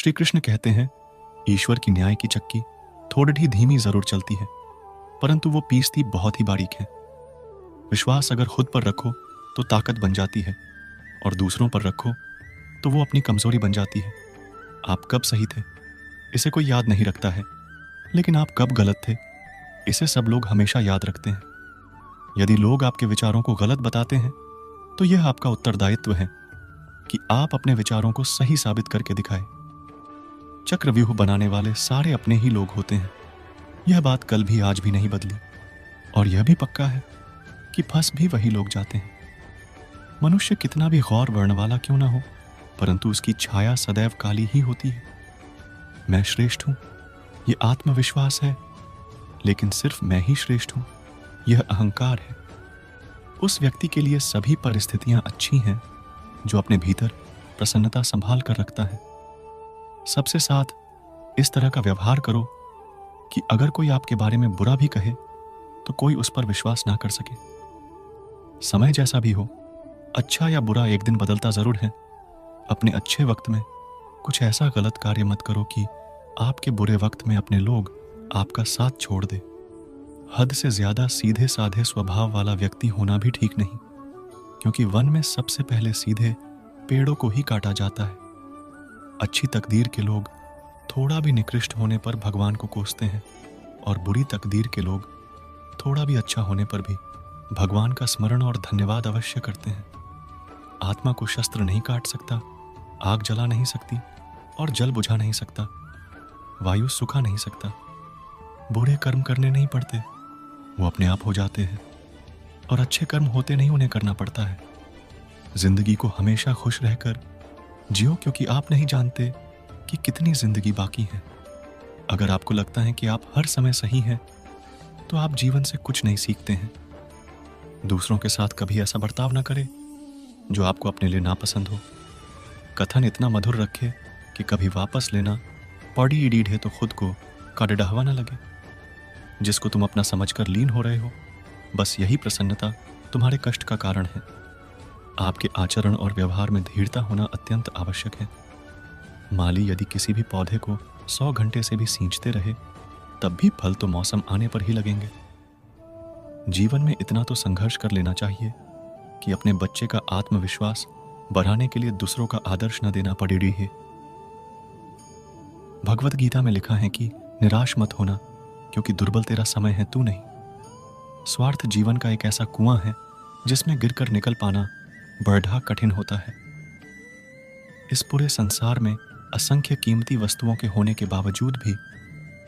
श्री कृष्ण कहते हैं, ईश्वर की न्याय की चक्की थोड़ी धीमी जरूर चलती है, परंतु वो पीसती बहुत ही बारीक है। विश्वास अगर खुद पर रखो तो ताकत बन जाती है, और दूसरों पर रखो तो वो अपनी कमजोरी बन जाती है। आप कब सही थे इसे कोई याद नहीं रखता है, लेकिन आप कब गलत थे इसे सब लोग हमेशा याद रखते हैं। यदि लोग आपके विचारों को गलत बताते हैं तो यह आपका उत्तरदायित्व है कि आप अपने विचारों को सही साबित करके दिखाएं। चक्रव्यूह बनाने वाले सारे अपने ही लोग होते हैं। यह बात कल भी आज भी नहीं बदली, और यह भी पक्का है कि फंस भी वही लोग जाते हैं। मनुष्य कितना भी गौर वर्ण वाला क्यों ना हो, परंतु उसकी छाया सदैव काली ही होती है। मैं श्रेष्ठ हूं, यह आत्मविश्वास है, लेकिन सिर्फ मैं ही श्रेष्ठ हूं, यह अहंकार है। उस व्यक्ति के लिए सभी परिस्थितियां अच्छी हैं जो अपने भीतर प्रसन्नता संभाल कर रखता है। सबसे साथ इस तरह का व्यवहार करो कि अगर कोई आपके बारे में बुरा भी कहे तो कोई उस पर विश्वास ना कर सके। समय जैसा भी हो, अच्छा या बुरा एक दिन बदलता जरूर है। अपने अच्छे वक्त में कुछ ऐसा गलत कार्य मत करो कि आपके बुरे वक्त में अपने लोग आपका साथ छोड़ दे। हद से ज्यादा सीधे साधे स्वभाव वाला व्यक्ति होना भी ठीक नहीं, क्योंकि वन में सबसे पहले सीधे पेड़ों को ही काटा जाता है। अच्छी तकदीर के लोग थोड़ा भी निकृष्ट होने पर भगवान को कोसते हैं, और बुरी तकदीर के लोग थोड़ा भी अच्छा होने पर भी भगवान का स्मरण और धन्यवाद अवश्य करते हैं। आत्मा को शस्त्र नहीं काट सकता, आग जला नहीं सकती, और जल बुझा नहीं सकता, वायु सुखा नहीं सकता। बुरे कर्म करने नहीं पड़ते, वो अपने आप हो जाते हैं, और अच्छे कर्म होते नहीं, उन्हें करना पड़ता है। जिंदगी को हमेशा खुश रहकर जियो, क्योंकि आप नहीं जानते कि कितनी जिंदगी बाकी है। अगर आपको लगता है कि आप हर समय सही हैं, तो आप जीवन से कुछ नहीं सीखते हैं। दूसरों के साथ कभी ऐसा बर्ताव ना करें जो आपको अपने लिए नापसंद हो। कथन इतना मधुर रखे कि कभी वापस लेना पड़ी इडीड है तो खुद को काडडहवा ना लगे। जिसको तुम अपना समझकर लीन हो रहे हो, बस यही प्रसन्नता तुम्हारे कष्ट का कारण है। आपके आचरण और व्यवहार में धीरता होना अत्यंत आवश्यक है। माली यदि किसी भी पौधे को 100 घंटे से भी सींचते रहे, तब भी फल तो मौसम आने पर ही लगेंगे। जीवन में इतना तो संघर्ष कर लेना चाहिए कि अपने बच्चे का आत्मविश्वास बढ़ाने के लिए दूसरों का आदर्श न देना पड़ेगी है। भगवत गीता में लिखा है कि निराश मत होना, क्योंकि दुर्बल तेरा समय है, तू नहीं। स्वार्थ जीवन का एक ऐसा कुआं है जिसमें गिरकर निकल पाना बड़ा कठिन होता है। इस पूरे संसार में असंख्य कीमती वस्तुओं के होने के बावजूद भी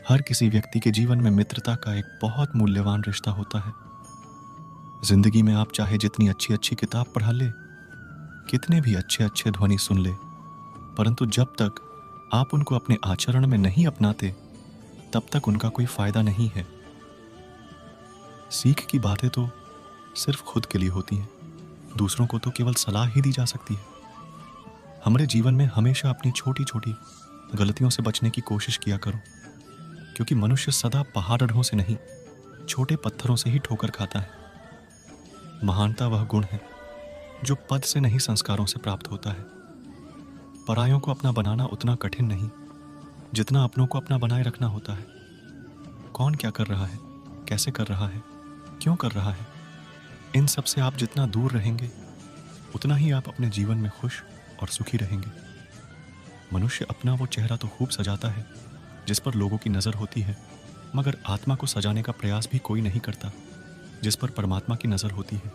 हर किसी व्यक्ति के जीवन में मित्रता का एक बहुत मूल्यवान रिश्ता होता है। जिंदगी में आप चाहे जितनी अच्छी अच्छी किताब पढ़ा ले, कितने भी अच्छे अच्छे ध्वनि सुन ले, परंतु जब तक आप उनको अपने आचरण में नहीं अपनाते, तब तक उनका कोई फायदा नहीं है। सीख की बातें तो सिर्फ खुद के लिए होती हैं, दूसरों को तो केवल सलाह ही दी जा सकती है। हमारे जीवन में हमेशा अपनी छोटी छोटी गलतियों से बचने की कोशिश किया करो, क्योंकि मनुष्य सदा पहाड़ों से नहीं, छोटे पत्थरों से ही ठोकर खाता है। महानता वह गुण है जो पद से नहीं, संस्कारों से प्राप्त होता है। परायों को अपना बनाना उतना कठिन नहीं जितना अपनों को अपना बनाए रखना होता है। कौन क्या कर रहा है, कैसे कर रहा है, क्यों कर रहा है, इन सब से आप जितना दूर रहेंगे, उतना ही आप अपने जीवन में खुश और सुखी रहेंगे। मनुष्य अपना वो चेहरा तो खूब सजाता है जिस पर लोगों की नज़र होती है, मगर आत्मा को सजाने का प्रयास भी कोई नहीं करता जिस पर परमात्मा की नज़र होती है।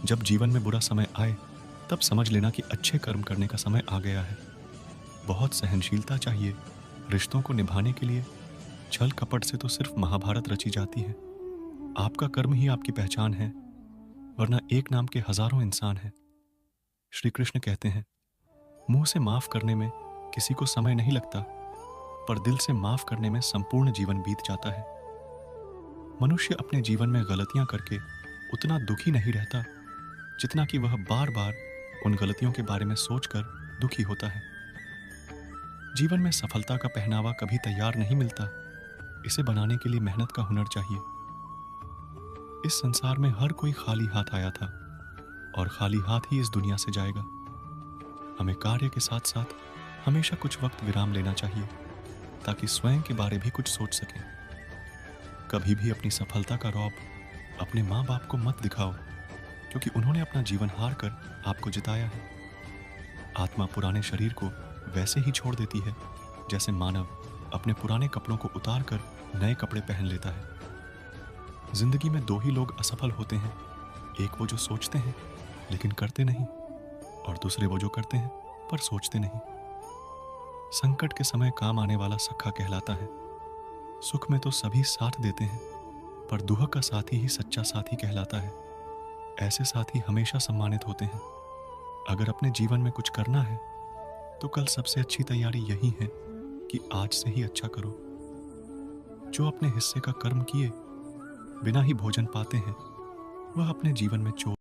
जब जीवन में बुरा समय आए, तब समझ लेना कि अच्छे कर्म करने का समय आ गया है। बहुत सहनशीलता चाहिए रिश्तों को निभाने के लिए। छल कपट से तो सिर्फ महाभारत रची जाती है। आपका कर्म ही आपकी पहचान है, वरना एक नाम के हजारों इंसान हैं। श्री कृष्ण कहते हैं, मुंह से माफ करने में किसी को समय नहीं लगता, पर दिल से माफ करने में संपूर्ण जीवन बीत जाता है। मनुष्य अपने जीवन में गलतियां करके उतना दुखी नहीं रहता जितना कि वह बार बार उन गलतियों के बारे में सोचकर दुखी होता है। जीवन में सफलता का पहनावा कभी तैयार नहीं मिलता, इसे बनाने के लिए मेहनत का हुनर चाहिए। इस संसार में हर कोई खाली हाथ आया था और खाली हाथ ही इस दुनिया से जाएगा। हमें कार्य के साथ साथ हमेशा कुछ वक्त विराम लेना चाहिए ताकि स्वयं के बारे भी कुछ सोच सकें। कभी भी अपनी सफलता का रौब अपने माँ बाप को मत दिखाओ, क्योंकि उन्होंने अपना जीवन हार कर आपको जिताया है। आत्मा पुराने शरीर को वैसे ही छोड़ देती है जैसे मानव अपने पुराने कपड़ों को उतार कर नए कपड़े पहन लेता है। जिंदगी में दो ही लोग असफल होते हैं, एक वो जो सोचते हैं लेकिन करते नहीं, और दूसरे वो जो करते हैं पर सोचते नहीं। संकट के समय काम आने वाला सखा कहलाता है। सुख में तो सभी साथ देते हैं, पर दुख का साथी ही सच्चा साथी कहलाता है। ऐसे साथी हमेशा सम्मानित होते हैं। अगर अपने जीवन में कुछ करना है तो कल सबसे अच्छी तैयारी यही है कि आज से ही अच्छा करो। जो अपने हिस्से का कर्म किए बिना ही भोजन पाते हैं, वह अपने जीवन में चोर